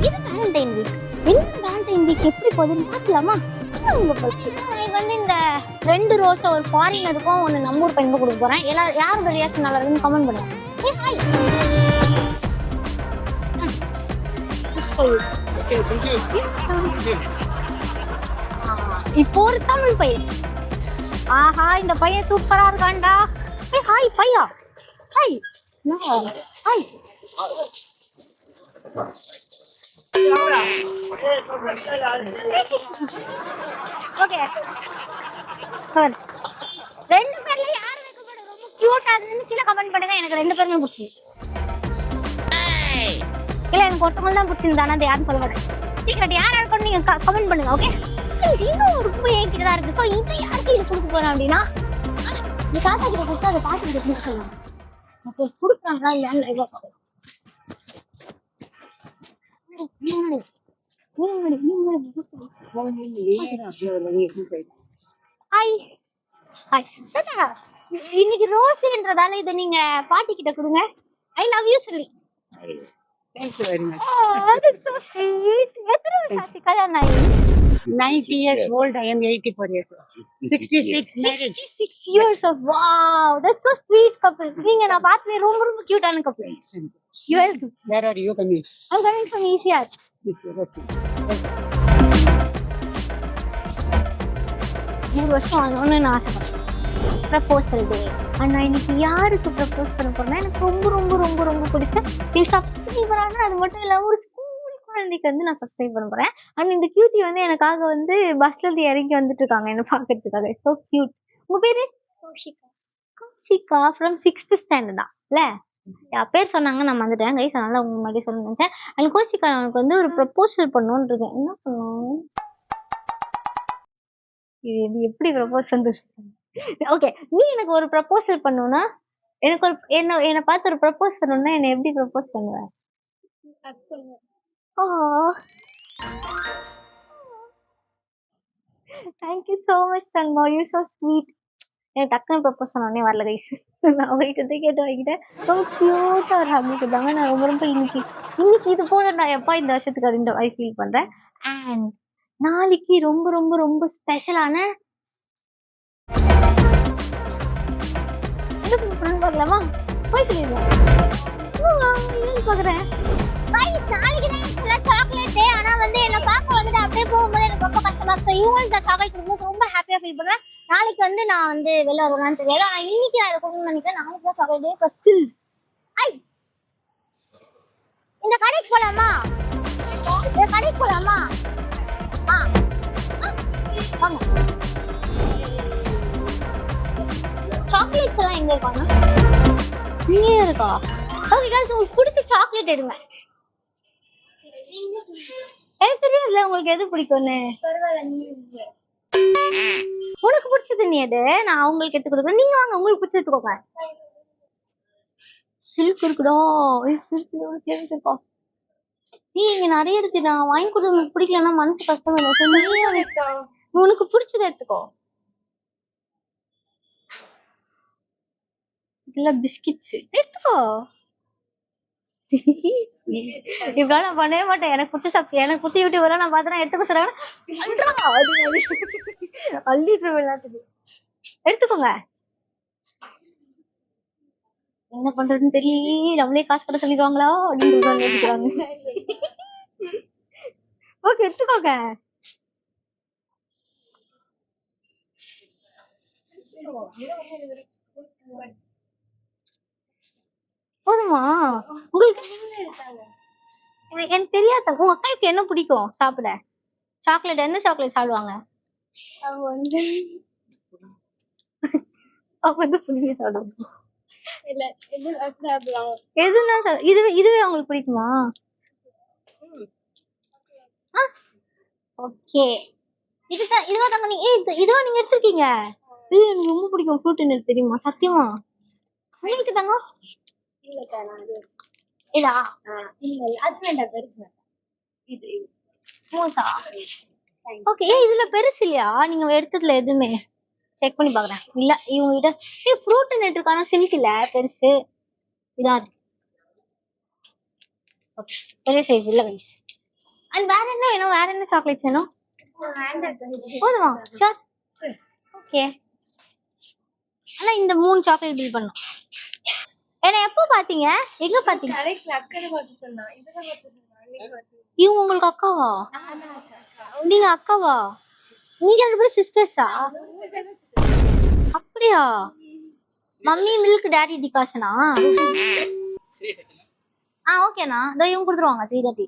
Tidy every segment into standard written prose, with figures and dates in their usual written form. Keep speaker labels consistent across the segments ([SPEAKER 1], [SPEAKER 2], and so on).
[SPEAKER 1] இது Valentine week. என்ன Valentine week எப்படி போகுதுன்னு பார்க்கலாமா? வந்து இந்த 2 ரோஸை ஒரு ஃபாரினருக்கும் ஒன்று நம்ம ஊர் பையனுக்கும் கொடுக்க போறேன். எல்லாரும் யாரோட ரியாக்ஷன் நல்லா இருக்குன்னு கமெண்ட் பண்ணுங்க. ஹாய். இப்போ ஒரு தமிழ் பையன். ஆஹா, இந்த பையன் சூப்பரா இருக்கான்டா. ஹாய் பையா. ஹாய். ஹாய். ஓகே. ரெண்டு பேர்ல யார் வைக்கப்பட ரொம்ப கியூட்டா இருக்குன்னு கீழே கமெண்ட் பண்ணுங்க. எனக்கு 2 பேருமே பிடிச்சிருக்கு. இல்ல எனக்கு ஒருத்தவங்க தான் பிடிச்சிருந்தானா அது யாருன்னு சொல்ல மாட்டேன். சீக்கிரம் யார் இருக்கணும் நீங்க கமெண்ட் பண்ணுங்க. ஓகே. இன்னும் ஒரு குப்பை என்கிட்ட தான் இருக்கு. ஸோ இன்னும் யாருக்கு இது கொடுக்க போறேன் அப்படின்னா இந்த தாத்தா கிட்ட கொடுத்து அதை தாத்தா கிட்ட கொடுக்கலாம். அப்போ கொடுக்குறாங்களா இல்லையான்னு லைவா பார்க்கலாம். இன்னைக்கு ரோஸ்ன்றதால இதை நீங்க பாட்டி கிட்ட கொடுங்க. ஐ லவ் யூ சொல்லி.
[SPEAKER 2] Thank you very much.
[SPEAKER 1] Oh, that's so sweet. எத்தனை வருஷம் ஆச்சு கல்யாணம் ஆகி?
[SPEAKER 2] 90 years old. I am 84 years old. 66 marriage.
[SPEAKER 1] 66 years of wow. That's so sweet couple. நீங்க நான் பார்த்தே ரொம்ப ரொம்ப கியூட்டான couple. You are good.
[SPEAKER 2] Where are you coming?
[SPEAKER 1] I'm coming from ECR. ஒரு வருஷம் ஆகணும்னு நான் ஆசைப்படுறேன். Proposal day. அண்ட் நான் இன்னைக்கு யாருக்கு ப்ரப்போஸ் பண்ண போறேன்னா எனக்கு ரொம்ப ரொம்ப ரொம்ப ரொம்ப பிடிச்ச சப்ஸ்கிரைபரான அது மட்டும் இல்லாமல் ஒரு ஸ்கூல் குழந்தைக்கு வந்து நான் சப்ஸ்கிரைப் பண்ண போறேன். அண்ட் இந்த கியூட்டி வந்து எனக்காக வந்து பஸ்ல இருந்து இறங்கி வந்துட்டு இருக்காங்க என்ன பாக்குறதுக்காக. So cute. உங்க பேரு? Kaushika. Kaushika from 6th standard தான் இல்ல? பேர் சொன்னாங்க நான் வந்துட்டேன் கைஸ். அதனால உங்க முன்னாடி சொல்ல நினைச்சேன். அண்ட் கௌஷிகா எனக்கு வந்து ஒரு ப்ரப்போசல் பண்ணணும்னு இருக்கேன். என்ன பண்ணும்? இது எப்படி ப்ரப்போஸ் வந்து ஓகே நீ எனக்கு ஒரு ப்ரப்போசல் பண்ணணும்னா எனக்கு ஒரு என்னை பார்த்து ஒரு ப்ரப்போஸ் பண்ணணும்னா என்ன எப்படி ப்ரப்போஸ் பண்ணுவ? Thank you so much Thanga. You so sweet. எனக்கு டக்குன்னு ப்ரப்போஸ் பண்ணோடனே வரல கைஸ். நான் அவங்ககிட்ட கேட்டு வாங்கிட்டேன். ரொம்ப க்யூட்டாக ஒரு ஹாப்பி கொடுத்தாங்க. நான் ரொம்ப ரொம்ப இன்னைக்கு இது போதும் நான் எப்பா இந்த வருஷத்துக்கு அப்படின்ற மாதிரி ஃபீல் பண்றேன். அண்ட் நாளைக்கு ரொம்ப ரொம்ப ரொம்ப ஸ்பெஷலான பார்க்கலாமா? போய் சொல்லிடுவோம். பாக்குறேன் சாக்லேட். ஆனா வந்து என்ன பார்க்க வந்துட்டு அப்படியே போகும்போது எனக்கு ரொம்ப கஷ்டமா இருக்கு. இந்த சாக்லேட் கொடுக்கும்போது ரொம்ப ஹாப்பியா ஃபீல் பண்றேன். நாளைக்கு வந்து நான் வந்து வெளில வருவான்னு தெரியாது. ஆனா இன்னைக்கு நான் இதை கொடுக்கணும்னு நினைக்கிறேன். நாளைக்கு தான் சாக்லேட் ஃபர்ஸ்ட். ஐ இந்த கடைக்கு போலாமா? இந்த கடைக்கு போலாமா? வாங்க. சாக்லேட்ஸ் எல்லாம் எங்க இருக்காங்க? இங்கே இருக்கா? ஓகே गाइस, உங்களுக்கு பிடிச்ச சாக்லேட் எடுங்க. எனக்கு தெரியல உங்களுக்கு எது பிடிக்கும்னு. உனக்கு பிடிச்சது நீ எடு. நான் உங்களுக்கு எடுத்து கொடுக்குறேன். நீங்க வாங்க உங்களுக்கு பிடிச்சது எடுத்துக்கோங்க. சில்க் இருக்குடா. சில்க் ஃபிளேவர்ஸ் இருக்கா? நீ இங்க நிறைய இருக்கு. நான் வாங்கி கொடுத்து உங்களுக்கு பிடிக்கலன்னா மனசு கஷ்டமா. உனக்கு பிடிச்சதை எடுத்துக்கோ. இதுல பிஸ்கட்ஸ் எடுத்துக்கோ. இப்பெல்லாம் நான் பண்ணவே மாட்டேன். எனக்கு பிடிச்ச யூடியூபர் நான் பார்த்தா எடுத்துக்க சொல்றாங்க. அள்ளிட்டு எல்லாத்துக்கு எடுத்துக்கோங்க. என்ன பண்றதுன்னு தெரியல. நம்மளே காசு கட்ட சொல்லிடுவாங்களா அப்படின்னு எடுத்துக்கிறாங்க. ஓகே எடுத்துக்கோங்க. போதுமா உங்களுக்கு? எனக்கு தெரியாத. உங்க அக்காவுக்கு என்ன பிடிக்கும் சாப்பிட? சாக்லேட் எந்த சாக்லேட் சாப்பிடுவாங்க? அவங்க வந்து புளிய சாப்பிடுவாங்க. எதுனா இதுவே அவங்களுக்கு பிடிக்குமா? ஓகே இதுவா தாங்க நீங்க இதுவா நீங்க எடுத்திருக்கீங்க? எனக்கு ரொம்ப பிடிக்கும் ஃப்ரூட். எனக்கு தெரியுமா சத்தியமா? உங்களுக்கு தாங்க இதா? இல்ல அது வேண்டாம் பெருசு வேண்டாம். இது மோசா? ஓகே இதுல பெருசு இல்லையா? நீங்க எடுத்ததுல எதுவுமே செக் பண்ணி பாக்குறேன். இல்ல இவங்க கிட்ட ஃப்ரூட் நெட் இருக்கான சில்க் இல்ல பெருசு இதா இருக்கு. ஓகே பெரிய சைஸ் இல்ல கைஸ். அண்ட் வேற என்ன வேணும்? வேற என்ன சாக்லேட் வேணும்? போதுமா? ஷூர். ஓகே. ஆனா இந்த 3 சாக்லேட் பில் பண்ணும். என்ன எப்போ பாத்தீங்க? எங்க பாத்தீங்க? இவங்க உங்களுக்கு அக்காவா? நீங்க அக்காவா? நீங்க 2 பேரும் சிஸ்டர்ஸா? அப்படியா? மம்மி மில்க் டாடி டிகாஷனா? ஓகேண்ணா. இதோ இவங்க கொடுத்துருவாங்க 330.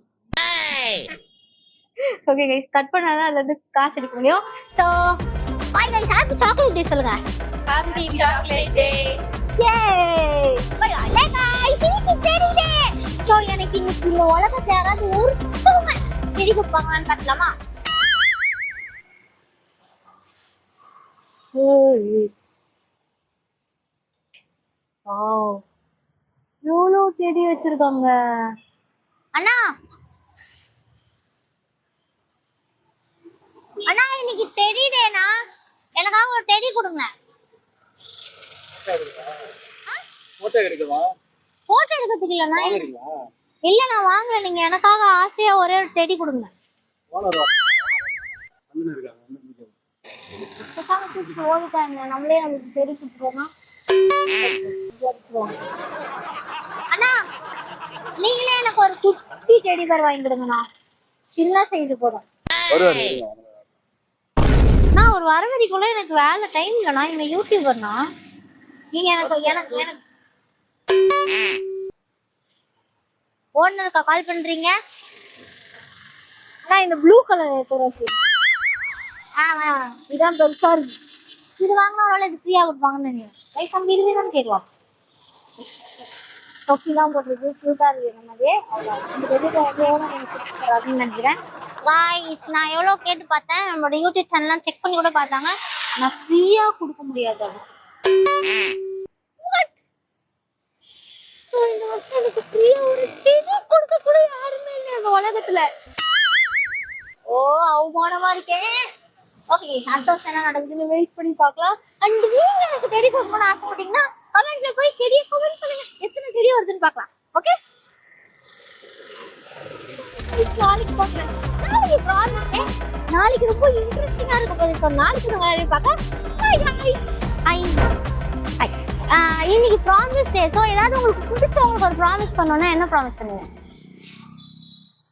[SPEAKER 1] ஓகே கைஸ், கட் பண்ணாதான் அதுல இருந்து காசு எடுக்க முடியும். So bye guys, happy chocolate day சொல்லுங்க.
[SPEAKER 3] Happy chocolate day.
[SPEAKER 1] ஸோ எனக்கு இன்னைக்கு இந்த உலகத்தை யாராவது ஒருத்தவங்க செடி கொடுப்பாங்களான்னு பார்க்கலாமா? எவ்வளோ செடி வச்சிருக்காங்க. அண்ணா அண்ணா, இன்னைக்கு டெடி டேனா, எனக்காக ஒரு டெடி கொடுங்க.
[SPEAKER 4] போட்டோ எடுக்கவா?
[SPEAKER 1] போட்டோ எடுக்கிறதுக்கு இல்லைண்ணா. இல்ல நான் வாங்கல, நீங்க எனக்காக ஆசையா ஒரே ஒரு டெடி கொடுங்க. ஓடிட்டாங்க, நம்மளே நமக்கு டெடி கொடுத்துருவோம். அண்ணா நீங்களே எனக்கு ஒரு குட்டி டெடி பேர் வாங்கி கொடுங்கண்ணா, சின்ன சைஸ் போதும். நான் ஒரு வரவரிக்குள்ள எனக்கு வேலை டைம் இல்லைண்ணா, இந்த யூடியூபர்னா. நீங்க எனக்கு ஓனருக்கா கால் பண்றீங்க? நான் இந்த ப்ளூ கலர் இதான் பெருசா இருக்கு. இது வாங்கினா இது ஃப்ரீயா கொடுப்பாங்கன்னு நினைக்கிறேன். கம்மி இதுதான் கேட்கலாம். தொப்பிலாம் போட்டுருக்கு, கியூட்டா இருக்கு. நம்மளே அப்படின்னு நினைக்கிறேன். காய்ஸ், நான் எவ்வளவு கேட்டு பார்த்தேன், நம்மளோட யூடியூப் சேனல்லாம் செக் பண்ணி கூட பார்த்தாங்க, நான் ஃப்ரீயா கொடுக்க முடியாது. அது இந்த வருஷம் எனக்கு ஃப்ரீயா ஒரு செடி கொடுக்க கூட யாருமே இல்லை இந்த உலகத்துல. அவமானமா இருக்கேன். ஓகே, சந்தோஷம் என்ன நடக்குதுன்னு வெயிட் பண்ணி பார்க்கலாம். அண்ட் நீங்க எனக்கு செடி கொடுக்கணும்னு ஆசைப்பட்டீங்கன்னா கமெண்ட்ல போய் செடியை கமெண்ட் பண்ணுங்க, எத்தனை செடி வருதுன்னு பார்க்கலாம். ஓகே, நாளைக்கு பார்க்கலாம். நாளைக்கு ரொம்ப இன்ட்ரெஸ்டிங்கா இருக்க போகுது. ஸோ நாளைக்கு நம்ம பார்க்கலாம். இன்னைக்கு ப்ராமிஸ் டே. ஸோ ஏதாவது உங்களுக்கு பிடிச்சவங்களுக்கு ஒரு ப்ராமிஸ் பண்ணோன்னா என்ன ப்ராமிஸ் பண்ணுங்க?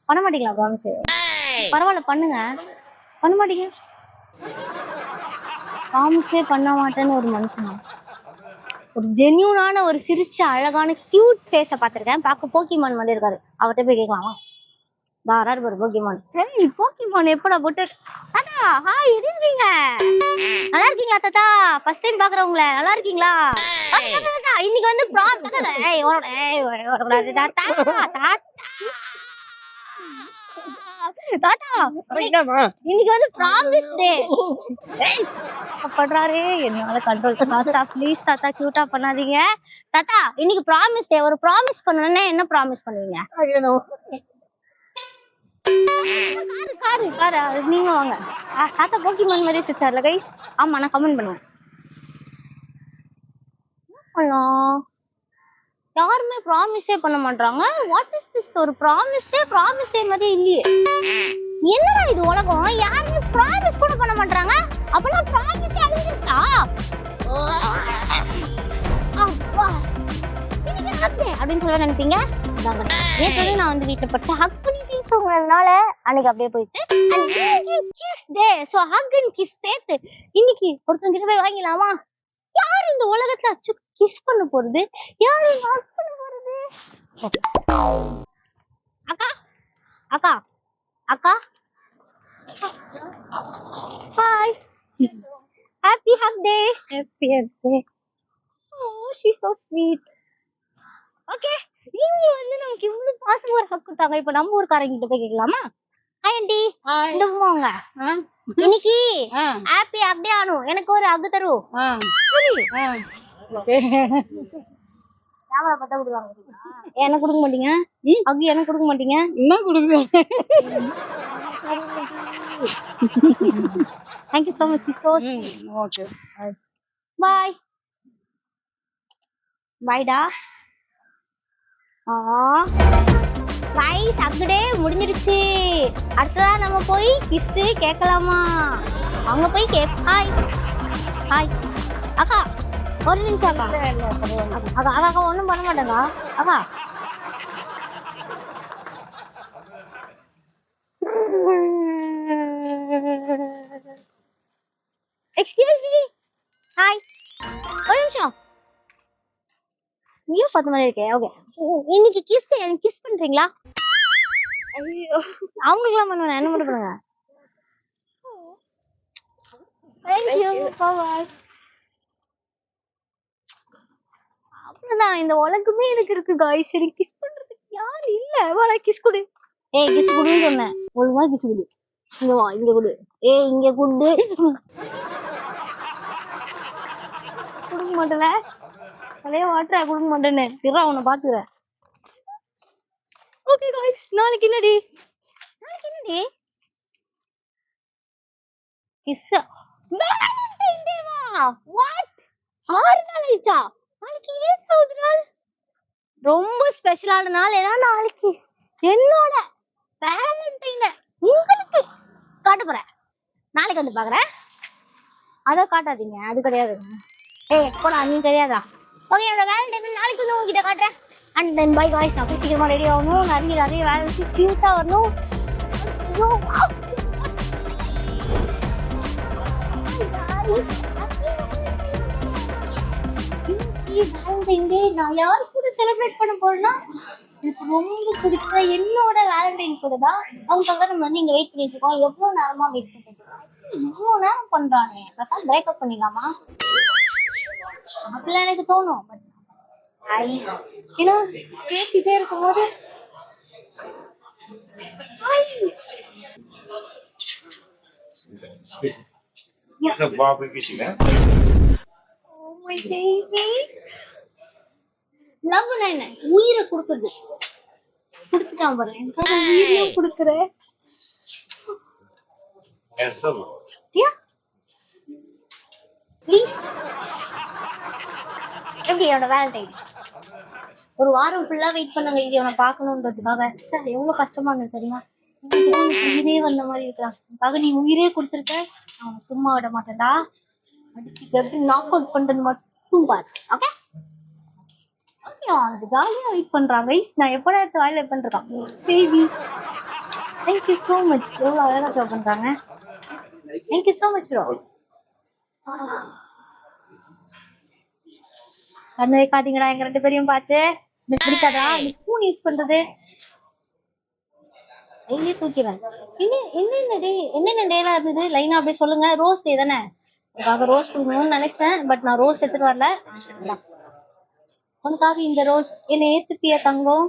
[SPEAKER 1] பண்ண மாட்டீங்களா ப்ராமிஸ்? பரவாயில்ல, பண்ணுங்க. பண்ண மாட்டீங்க? ப்ராமிஸே பண்ண மாட்டேன்னு ஒரு மனுஷனா? ஒரு ஜென்யூனான ஒரு சிரிச்ச அழகான கியூட் ஃபேஸ பார்த்திருக்கேன். பார்க்க போக்கிமான் மாதிரி இருக்காரு. அவர்கிட்ட போய் கேட்கலாமா? தாரார் ஒரு போக்கிமான். போக்கிமான் எப்படா போட்டு? தாத்தா ஹாய், இருக்கீங்க? நல்லா இருக்கீங்களா தாத்தா? ஃபர்ஸ்ட் டைம் பாக்குறவங்கள நல்லா இருக்கீங்களா? இன்னைக்கு வந்து இன்னைக்கு வந்து ப்ராமிஸ் டே பண்றாரு. என்னால கண்ட்ரோல். தாத்தா ப்ளீஸ் தாத்தா, கியூட்டா பண்ணாதீங்க தாத்தா. இன்னைக்கு ப்ராமிஸ் டே. ஒரு ப்ராமிஸ் பண்ணணும்னா என்ன ப்ராமிஸ் பண்ணுவீங்க? காரு நீங்க வாங்க. தாத்தா போக்கிமான் மாதிரி சிஸ்டர்ல கைஸ். ஆமா, நான் கமெண்ட் பண்ணுவேன். யாருமே ப்ராமிஸே பண்ண மாட்டாங்க. What is this? ஒரு ப்ராமிஸ் டே மாதிரி இல்லையே. என்னடா இது உலகம்? யாருமே ப்ராமிஸ் கூட பண்ண மாட்டாங்க. அப்பனா ப்ராமிஸ் அழிஞ்சிருச்சா? அப்பா, இன்னைக்கு ஹாப்பி அப்படின்னு சொல்ல நினைப்பீங்க. நேற்று நான் வந்து வீட்டுல பட்டு ஹக் பண்ணி பேசுறதுனால அன்னைக்கு அப்படியே போயிட்டு ஹக் அண்ட் கிஸ் சேர்த்து இன்னைக்கு ஒருத்தங்க கிட்ட போய் வாங்கிடலாமா? யாரு இந்த உலகத்துல அச்சு கிஸ் பண்ண போறது? யாரு ஹக் பண்ண போறது? அக்கா அக்கா அக்கா hi, happy hug day. Happy hug day. She so sweet. Okay, இங்க வந்து நமக்கு இவ்வளவு பாசமா ஒரு ஹக் கொடுத்தாங்க. இப்ப நம்ம ஊர்க்காரங்க கிட்ட போய் கேட்கலாமா? ஹாய் ஆண்டி, இந்த போங்க. இன்னைக்கு ஹாப்பி ஹக் டே ஆனு, எனக்கு ஒரு ஹக் தரு. கேமரா பார்த்தா கொடுவாங்க. எனக்கு கொடுக்க மாட்டீங்க? ஹக் எனக்கு கொடுக்க மாட்டீங்க? என்ன கொடுக்குறேன்? Thank you so much. Okay. Bye. Bye da. Guys அங்கடே முடிஞ்சிடுச்சு. அடுத்ததா நம்ம போய் கிஸ் கேட்கலாமா? அங்க போய் ஹாய் ஹாய் அக்கா ஒரு நிமிஷம் அக்கா. அக்கா அக்கா அக்கா ஒன்றும் பண்ண மாட்டேங்க அக்கா. Excuse me. ஹாய் ஒரு நிமிஷம். நீயும் 10 மணி இருக்கே. ஓகே இன்னைக்கு எனக்கு கிஸ் பண்றீங்களா? ஐயோ அவங்களுக்குலாம் பண்ணுவேன், என்ன மட்டும் பண்ணுங்க. Thank you bye. அவ்வளவுதான், இந்த உலகமே எனக்கு இருக்கு காய்ஸ். எனக்கு கிஸ் பண்றதுக்கு யாரு இல்ல. வாடா கிஸ் கொடு. ஏய் கிஸ் கொடுன்னு சொன்னேன், ஒழுங்கா கிஸ் கொடு. இங்க வா, இங்க கொடு. ஏய் இங்க கொடு. கொடுக்க மாட்டேல, தலைய வாட்டரா கொடுக்க மாட்டேன்னு திரா உன்னை பாத்துக்கிறேன். ஓகே காய்ஸ், நாளைக்கு என்னடி கிஸ் வேலண்டைன் டேவா? வாட் 6 நாள் ஆயிடுச்சா? நாளைக்கு 7வது நாள், ரொம்ப ஸ்பெஷலான நாள். ஏன்னா நாளைக்கு என்னோட வேலண்டைன் உங்களுக்கு காட்ட போறேன். நாளைக்கு வந்து பாக்குறேன். அத காட்டாதீங்க, அது கிடையாது. ஏய் போடா, நீ கிடையாதா? ஓகே என்னோட வேலண்டைன் நாளைக்கு வந்து உங்ககிட்ட காட்டுறேன். And then by guys. நான் சீக்கிரமா ரெடி ஆகணும், நிறைய வேலை வச்சு கியூட்டா வரணும். ஐயோ நான் யார் கூட செலிப்ரேட் பண்ண போறேன்னா, எனக்கு ரொம்ப பிடிச்ச என்னோட வேலண்டைன் கூட தான். அவங்களுக்காக நம்ம வந்து இங்க வெயிட் பண்ணிட்டு இருக்கோம். எவ்வளவு நேரமா வெயிட் பண்ணிட்டு இருக்கோம்? இவ்வளவு நேரம் பண்றாங்க. பிரசாத் பிரேக்கப் பண்ணிடலாமா அப்படிலாம் எனக்கு தோணும். பட் ஏன்னா பேசிட்டே இருக்கும்போது
[SPEAKER 5] It's a barbecue, man.
[SPEAKER 1] Oh my baby. Love என்ன உயிரை கொடுக்குறது. கொடுத்துட்டான் பாரு, எனக்கு உயிரையும் கொடுக்குறேன்.
[SPEAKER 5] Yes, sir.
[SPEAKER 1] Yeah. Please. எப்படி என்னோட வேலண்டைன் ஒரு வாரம் ஃபுல்லா வெயிட் பண்ணாங்க இது அவனை பார்க்கணுன்றதுக்காக. சார் எவ்வளவு கஷ்டமா இருந்தது தெரியுமா? உயிரே வந்த மாதிரி இருக்கான். அதுக்காக நீ உயிரே கொடுத்துருக்க. அவனை சும்மா விட மாட்டேன்டா. அடிச்சு எப்படி நாக் அவுட் பண்றது மட்டும் பாரு. ஓகே ஓகே, அவனுக்கு ஜாலியா வெயிட் பண்றான் கைஸ். நான் எப்படா எடுத்து வாயில வெயிட் பண்றான் பேபி. Thank you so much. எவ்வளவு அழகா ஜாப் பண்றாங்க. Thank you so much bro. கண்ணு வைக்காதீங்கடா எங்க 2 பேரையும் பார்த்து. எனக்கு பிடிக்காதா இந்த ஸ்பூன் யூஸ் பண்றது? ஐயே தூக்கிறேன். என்னென்ன டேலாம் இருந்தது லைனா அப்படியே சொல்லுங்க. ரோஸ் டே தானே, அதுக்காக ரோஸ் கொடுக்கணும்னு நினைச்சேன். பட் நான் ரோஸ் எடுத்துட்டு வரல. உனக்காக இந்த ரோஸ் என்ன ஏத்துப்பியா தங்கம்?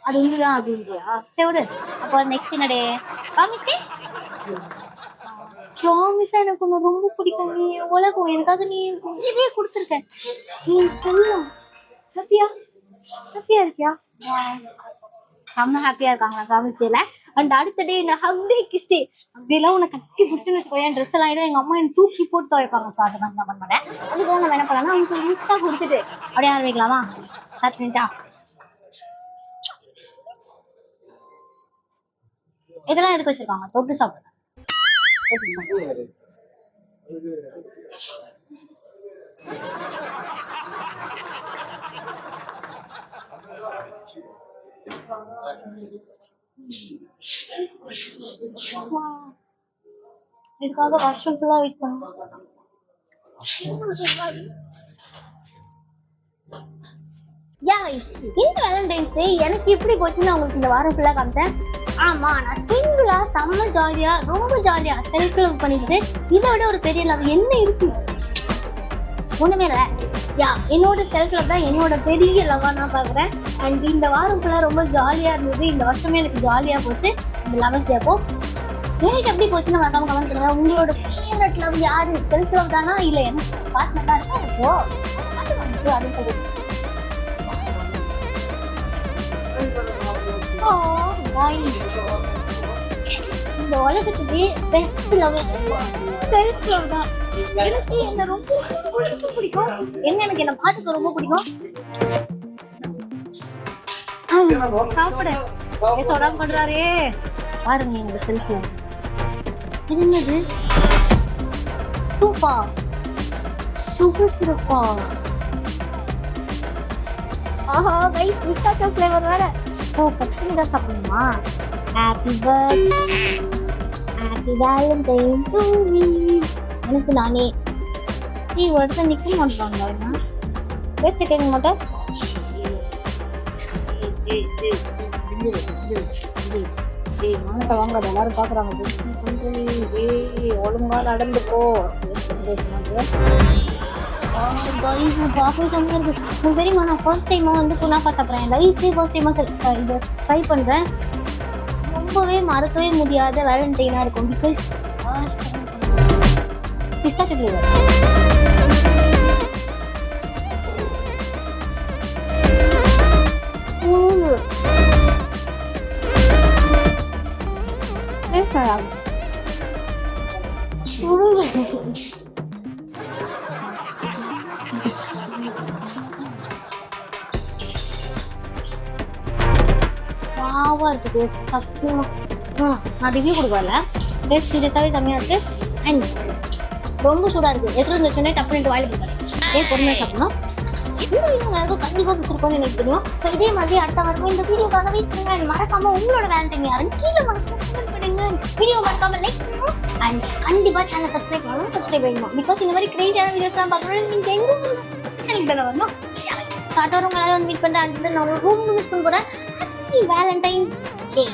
[SPEAKER 1] அது உண்டுதான் அப்படின்றியா? சரி விடு. அப்போ நெக்ஸ்ட் என்ன டே? ப்ராமிஸ் டே. ப்ராமிஸா எனக்கு உன்னை ரொம்ப பிடிக்கும். நீ உலகம், எனக்காக நீ இதே கொடுத்துருக்க. நீ சொல்லும் ஹாப்பியா இருக்கியா? செம்ம ஹாப்பியா இருக்காங்க ப்ராமிஸ் டேல. அண்ட் அடுத்த டே இந்த ஹக் டே கிஸ் டே. அப்படியெல்லாம் உன்னை கட்டி பிடிச்சுன்னு வச்சுக்கோயேன், ட்ரெஸ் எல்லாம் ஆயிடும். எங்க அம்மா என்ன தூக்கி போட்டு துவைப்பாங்க. ஸோ அதை நான் பண்ண மாட்டேன். அதுக்காக நம்ம என்ன பண்ணலாம்னா அவங்களுக்கு மிக்ஸா கொடுத்துட்டு அப்படியே ஆரம்பிக்கலாமா? கரெக்டா? இதெல்லாம் எதுக்கு வச்சிருக்காங்க? தொட்டு சாப்பிடுங்க. இதுக்காக வருஷம் ஃபுல்லா வெயிட் பண்ணுவோம். இந்த வேலண்டைன்ஸ் டே எனக்கு எப்படி போச்சுன்னு உங்களுக்கு இந்த வாரம் ஃபுல்லா காமிச்சேன். ஆமா, நான் சிங்கிளா செம்ம ஜாலியா, ரொம்ப ஜாலியா செல்ஃப் லவ் பண்ணிக்கிட்டு இதை விட ஒரு பெரிய லவ் என்ன இருக்கு? ஒண்ணுமே இல்ல. என்னோட செல்ஃப் லவ் தான் என்னோட பெரிய லவ்வா நான் பாக்குறேன். அண்ட் இந்த வாரம் ஃபுல்லா ரொம்ப ஜாலியா இருந்தது. இந்த வருஷமே எனக்கு ஜாலியா போச்சு. இந்த லவர்ஸ் டே அப்போ எனக்கு எப்படி போச்சுன்னு மறக்காம கமெண்ட் பண்ணுங்க. உங்களோட ஃபேவரட் லவ் யாரு? செல்ஃப் லவ் தானா இல்ல எனக்கு பார்ட்னர் தான் இருக்கா? அப்படின்னு சொல்லி இந்த உலகத்துக்கு பெஸ்ட் லவ் செல்ஃப் லவ் தான். எனக்கு என்ன ரொம்ப பிடிக்கும். எனக்கு என்ன பார்த்துக்க ரொம்ப பிடிக்கும். சாப்பிடு. தொட பண்றாரே பாருங்க எங்க செல்ஃபி. இது என்னது? சூப்பா, சுகர் சிரப்பா. ஆஹா கைஸ், பிஸ்தாச்சோ ஃப்ளேவர் வேற. ஓ, பச்சை தான் சாப்பிடணுமா? Happy birthday, happy valentine to me. எனக்கு நானே வருஷம் நிக்க மாட்டாங்க. பேச்ச கேட்க மாட்டேன். வாங்காத, எல்லாரும் பாக்குறாங்க. ஒழுங்கா நடந்து போ. தெரியுமா, நான் ஃபர்ஸ்ட் டைமா வந்து குனாஃபா சாப்பிட்றேன். லைஃப்லேயே ஃபர்ஸ்ட் டைமா இதை ட்ரை பண்றேன். ரொம்பவே மறக்கவே முடியாத வேலண்டைனா இருக்கும். Because pistachio flavour. வாவா இருக்கு டேஸ்ட். சத்தியமா நான் ரிவ்யூ கொடுக்கல. டேஸ்ட் சீரியஸாவே செம்மையா இருக்கு. அண்ட் ரொம்ப சூடா இருக்கு. எத்தனை இருந்துச்சுன்னே டப்புனு வாயில போட்டேன். பொறுமையா சாப்பிடணும். கண்டிப்பா பிடிச்சிருக்கோம்னு எனக்கு தெரியும். ஸோ இதே மாதிரி அடுத்த வாரம் இந்த வீடியோக்காக வெயிட் பண்ணுங்க. மறக்காம உங்களோட வேலண்டைன் யாருன்னு கீழே கமெண்ட் பண்ணுங்க. வீடியோ மறக்காம லைக் பண்ணுங்க. அண்ட் கண்டிப்பா சேனல் சப்ஸ்கிரைப் பண்ணணும். சப்ஸ்கிரைப் பண்ணணும். பிகாஸ் இந்த மாதிரி கிரேட்டான வீடியோஸ்லாம் பார்க்கணும். நீங்க எங்க சேனல் தானே வரணும். காட்டவரவங்க எல்லாரும் வந்து மீட் பண்றேன். நான் ரொம்ப மிஸ் பண்ண போறேன். ஹாப்பி வேலண்டைன் டே.